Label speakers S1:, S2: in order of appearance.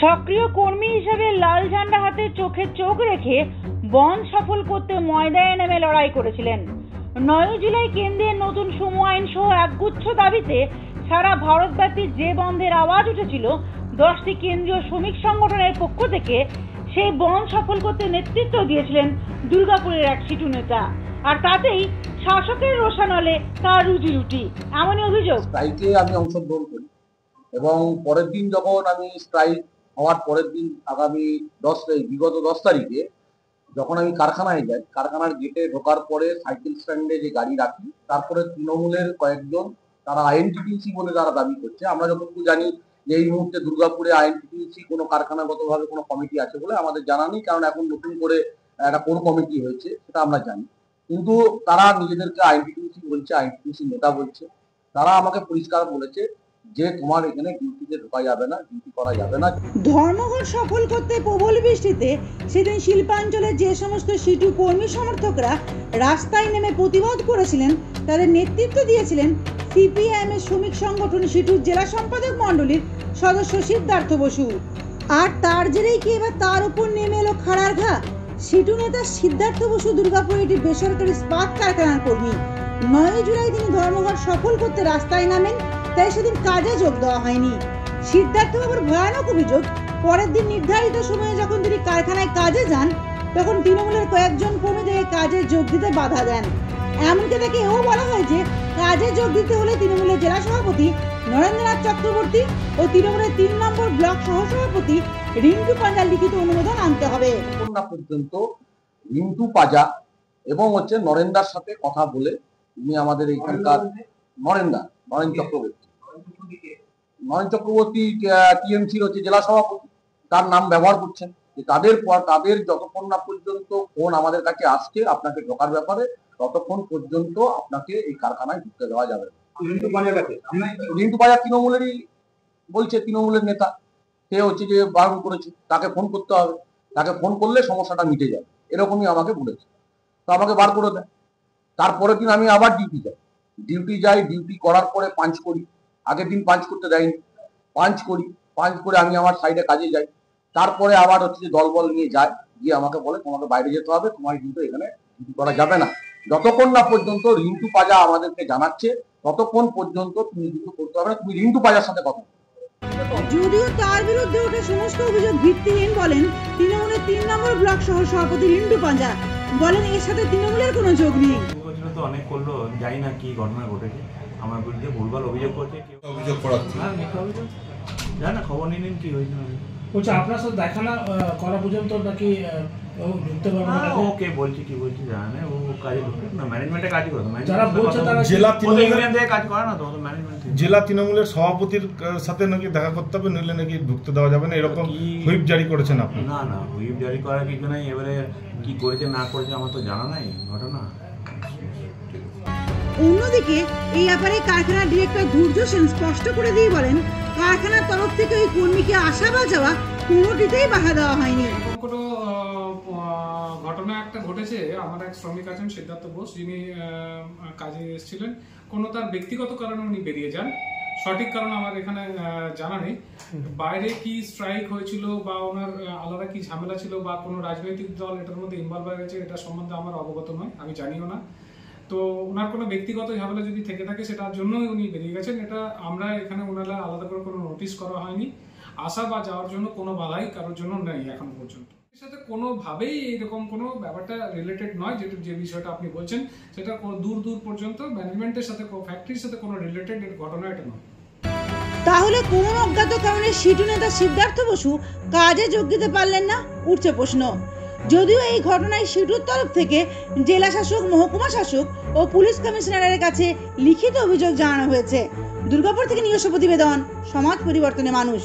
S1: সক্রিয় কর্মী হিসেবে লাল ঝান্ডা হাতে চোখে চোখ রেখে বন্ধ সফল করতে ময়দানে নেমে লড়াই করেছিলেন। 9 জুলাই কেন্দ্রের নতুন শ্রম আইন সহ একগুচ্ছ দাবিতে সারা ভারতব্যাপী যে বন্ধের আওয়াজ উঠেছিল, 10টি কেন্দ্রীয় শ্রমিক সংগঠনের পক্ষ থেকে সেই বন্ধ সফল করতে নেতৃত্ব দিয়েছিলেন দুর্গাপুরের এক সিটু নেতা। আর তাতেই শাসকের রোষানলে তার রুজি রুটি, এমনই অভিযোগ।
S2: স্ট্রাইকে আমি অংশগ্রহণ করি এবং পরের দিন যখন আমি স্ট্রাইক হওয়ার পরের দিন আগামী বিগত 10 তারিখে যখন আমি কারখানায় যাই, কারখানার গেটে ঢোকার পরে সাইকেল স্ট্যান্ডে যে গাড়ি রাখি, তারপরে তৃণমূলের কয়েকজন তারা আইএনটিটিউসি বলে তারা দাবি করছে। আমরা যতটুকু জানি যে এই মুহূর্তে দুর্গাপুরে আইএনটিটিউসি কোনো কারখানাগতভাবে কোনো কমিটি আছে বলে আমাদের জানা নেই, কারণ এখন নতুন করে একটা কোর কমিটি হয়েছে, সেটা আমরা জানি। কিন্তু তারা নিজেদেরকে আইএনটিটিউসি বলছে, আইএনটিটিউসি নেতা বলছে। তারা আমাকে পরিষ্কার বলেছে যে তোমার এখানে ডিউটিতে ঢোকা যাবে না, ডিউটি করা যাবে না।
S1: ধর্মঘট সফল করতে প্রবল বৃষ্টিতে সেদিন শিল্পাঞ্চলের যে সমস্ত সিটু কর্মী সমর্থকরা রাস্তায় নেমে প্রতিবাদ করেছিলেন, তাদের নেতৃত্ব দিয়েছিলেন সিপিআইএম এর শ্রমিক সংগঠন সিটুর জেলা সম্পাদক মণ্ডলীর সদস্য সিদ্ধার্থ বসু। আর তার জেরেই কি এবার তার উপর নেমে এলো খাড়ার ঘা। সিটু নেতা সিদ্ধার্থ বসু দুর্গাপুরের একটি বেসরকারি ইস্পাত কারখানার কর্মী। 9 জুলাই তিনি ধর্মঘট সফল করতে রাস্তায় নামেন, তাই সেদিন কাজে যোগ দেওয়া হয়নি। সিদ্ধার্থ বাবুর ভয়ানক অভিযোগ, পরের দিন নির্ধারিত সময়ে যখন তিনি কারখানায় কাজে যান, তখন তৃণমূলের কয়েকজন কর্মী তাকে কাজে যোগ দিতে বাধা দেন। এমনকি তাকে এও বলা হয় যে কাজে যোগ দিতে হলে তৃণমূলের জেলা সভাপতি নরেন্দ্রনাথ চক্রবর্তী ও তৃণমূলের 3 নম্বর ব্লক সহসভাপতি রিন্টু পাজার লিখিত অনুমোদন আনতে হবে।
S2: না পর্যন্ত রিন্টু পাজা এবং নরেন্দ্রার সাথে কথা বলে তিনি আমাদের এইখানকার নরেন চক্রবর্তী টিএমসির জেলা সভাপতি, তার নাম ব্যবহার করছেন। তাদের যতক্ষণ না পর্যন্ত ফোন আমাদের কাছে আসছে আপনাকে ঢোকার ব্যাপারে, ততক্ষণ পর্যন্ত আপনাকে এই কারখানায় ঢুকতে দেওয়া যাবে না। রিন্টু পাজা তৃণমূলেরই বলছে, তৃণমূলের নেতা, সে যে বারণ করেছে তাকে ফোন করতে হবে, তাকে ফোন করলে সমস্যাটা মিটে যাবে, এরকমই আমাকে বলেছে। তো আমাকে বার করে দেয়। তারপরের দিন আমি আবার ডিউটি যাই, ডিউটি করার পরে পাঞ্চ করি। আগের দিন পাঞ্চ করতে দেয়নি, পাঞ্চ করে আমি আমার সাইডে কাজে যাই। তারপরে আবার দলবল নিয়ে যায়, গিয়ে আমাকে বলে তোমাকে বাইরে যেতে হবে, তোমার কিন্তু এখানে ডিউটি করা যাবে না। যতক্ষণ না পর্যন্ত রিন্টু পাজা আমাদেরকে জানাচ্ছে, ততক্ষণ পর্যন্ত তুমি ডিউটি করতে হবে না, তুমি রিন্টু পাজার সাথে কথা।
S1: যদিও তার বিরুদ্ধে ওঠা সমস্ত অভিযোগ ভিত্তিহীন বলেন তৃণমূলের 3 নম্বর ব্লক সহ সভাপতি রিন্টু পাজা। বলেন এর সাথে তৃণমূলের কোনো যোগ নেই।
S3: তো অনেক করলো, জানি না কি ঘটনা ঘটেছে, আমার বিরুদ্ধে ভুলভাল অভিযোগ করছে।
S2: অভিযোগ করাচ্ছে
S3: হ্যাঁ, মিথ্যা অভিযোগ, জানা খবর নিন কি হয়েছে।
S4: বলছে আপনার সাথে দেখা না করা পর্যন্ত নাকি ঢুকতে পারবে না।
S3: ওকে বলছি কি বলছি জানে, ও কাজে ঢুকবে না, ম্যানেজমেন্টে কাজ করে।
S4: যারা বলছে তারা
S3: জেলা তৃণমূলের কাজ করে না, তো ম্যানেজমেন্ট
S5: জেলা তৃণমূলের সভাপতির সাথে নাকি দেখা করতে হবে, নইলে নাকি ঢুকতে দেওয়া যাবে না, এরকম হুইপ জারি করেছেন আপনি।
S3: না হুইপ জারি করার কিছু নাই, এবারে কি করেছে না করেছে আমার তো জানা নাই ঘটনা।
S1: অন্যদিকে এই ব্যাপারে কারখানার ডিরেক্টর ধৈর্য সেন স্পষ্ট করে দিয়ে বলেন, কারখানার তরফ থেকে ওই কর্মীকে আসা বা যাওয়া কোনোটিতেই বাধা দেওয়া হয়নি।
S6: কোনো ঘটনা একটা ঘটেছে, আমার এক শ্রমিক আছেন সিদ্ধার্থ বোস, যিনি কাজে এসেছিলেন, কোনো তার ব্যক্তিগত কারণে উনি বেরিয়ে যান। সঠিক কারণ আমার এখানে জানা নেই। বাইরে কি স্ট্রাইক হয়েছিল বা ওনার আলাদা কি ঝামেলা ছিল বা কোনো রাজনৈতিক দল এটার মধ্যে ইনভলভ হয়ে গেছে, এটা সম্বন্ধে আমার অবগত নয়, আমি জানিও না। তো ওনার কোনো ব্যক্তিগত ঝামেলা যদি থেকে থাকে সেটার জন্যই উনি বেরিয়ে গেছেন। এটা আমরা এখানে ওনারা আলাদা করে কোনো নোটিশ করা হয়নি। আসা বা যাওয়ার জন্য কোনো বাধাই কারোর জন্য নেই এখন পর্যন্ত। এর সাথে কোনোভাবেই এইরকম কোনো ব্যাপারটা রিলেটেড নয়, যে বিষয়টা আপনি বলছেন সেটা কোনো দূর পর্যন্ত ম্যানেজমেন্টের সাথে, ফ্যাক্টরির সাথে কোনো রিলেটেড ঘটনা এটা নয়।
S1: তাহলে কোন অজ্ঞাত কারণে সিটু নেতা সিদ্ধার্থ বসু কাজে যোগ দিতে পারলেন না, উঠছে প্রশ্ন। যদিও এই ঘটনায় সিটুর তরফ থেকে জেলা শাসক, মহকুমা শাসক ও পুলিশ কমিশনারের কাছে লিখিত অভিযোগ জানানো হয়েছে। দুর্গাপুর থেকে নিজস্ব প্রতিবেদন, সমাজ পরিবর্তনে মানুষ।